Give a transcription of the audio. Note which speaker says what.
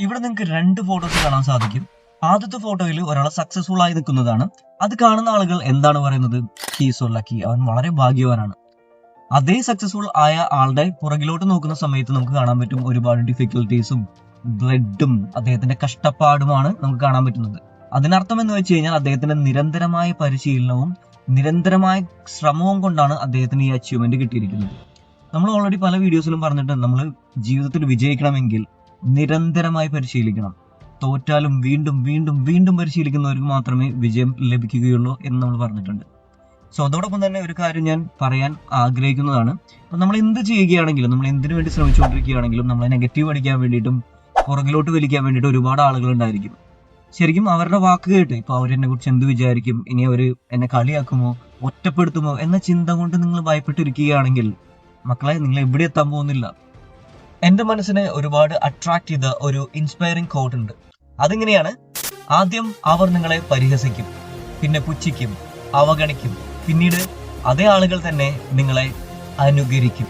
Speaker 1: ഇവിടെ നിങ്ങൾക്ക് 2 ഫോട്ടോസ് കാണാൻ സാധിക്കും. ആദ്യത്തെ ഫോട്ടോയിൽ ഒരാൾ സക്സസ്ഫുൾ ആയി നിൽക്കുന്നതാണ്. അത് കാണുന്ന ആളുകൾ എന്താണ് പറയുന്നത്? ഹീ സോ ലക്കി, അവൻ വളരെ ഭാഗ്യവാനാണ്. അതേ സക്സസ്ഫുൾ ആയ ആളുടെ പുറകിലോട്ട് നോക്കുന്ന സമയത്ത് നമുക്ക് കാണാൻ പറ്റും ഒരുപാട് ഡിഫിക്കൽട്ടീസും ബ്ലഡും അദ്ദേഹത്തിന്റെ കഷ്ടപ്പാടുമാണ് നമുക്ക് കാണാൻ പറ്റുന്നത്. അതിനർത്ഥം എന്ന് വെച്ച് കഴിഞ്ഞാൽ അദ്ദേഹത്തിന്റെ നിരന്തരമായ പരിശീലനവും നിരന്തരമായ ശ്രമവും കൊണ്ടാണ് അദ്ദേഹത്തിന് ഈ അച്ചീവ്മെന്റ് കിട്ടിയിരിക്കുന്നത്. നമ്മൾ ഓൾറെഡി പല വീഡിയോസിലും പറഞ്ഞിട്ടുണ്ട്, നമ്മൾ ജീവിതത്തിൽ വിജയിക്കണമെങ്കിൽ നിരന്തരമായി പരിശീലിക്കണം. തോറ്റാലും വീണ്ടും വീണ്ടും വീണ്ടും പരിശീലിക്കുന്നവർക്ക് മാത്രമേ വിജയം ലഭിക്കുകയുള്ളൂ എന്ന് നമ്മൾ പറഞ്ഞിട്ടുണ്ട്. സോ അതോടൊപ്പം തന്നെ ഒരു കാര്യം ഞാൻ പറയാൻ ആഗ്രഹിക്കുന്നതാണ്. അപ്പം നമ്മൾ എന്ത് ചെയ്യുകയാണെങ്കിലും, നമ്മൾ എന്തിനു വേണ്ടി ശ്രമിച്ചുകൊണ്ടിരിക്കുകയാണെങ്കിലും, നമ്മളെ നെഗറ്റീവ് അടിക്കാൻ വേണ്ടിയിട്ടും പുറകിലോട്ട് വലിക്കാൻ വേണ്ടിയിട്ട് ഒരുപാട് ആളുകൾ ഉണ്ടായിരിക്കും. ശരിക്കും അവരുടെ വാക്ക് കേട്ട് ഇപ്പോൾ അവരെന്നെ കുറിച്ച് എന്ത് വിചാരിക്കും, ഇനി അവർ എന്നെ കളിയാക്കുമോ, ഒറ്റപ്പെടുത്തുമോ എന്ന ചിന്ത കൊണ്ട് നിങ്ങൾ ഭയപ്പെട്ടിരിക്കുകയാണെങ്കിൽ മക്കളെ, നിങ്ങൾ എവിടെ എത്താൻ പോകുന്നില്ല. എൻ്റെ മനസ്സിനെ ഒരുപാട് അട്രാക്ട് ചെയ്ത ഒരു ഇൻസ്പയറിംഗ് കോട്ട് ഉണ്ട്. അതിങ്ങനെയാണ്: ആദ്യം അവർ നിങ്ങളെ പരിഹസിക്കും, പിന്നെ പുച്ഛിക്കും, അവഗണിക്കും, പിന്നീട് അതേ ആളുകൾ തന്നെ നിങ്ങളെ അനുകരിക്കും.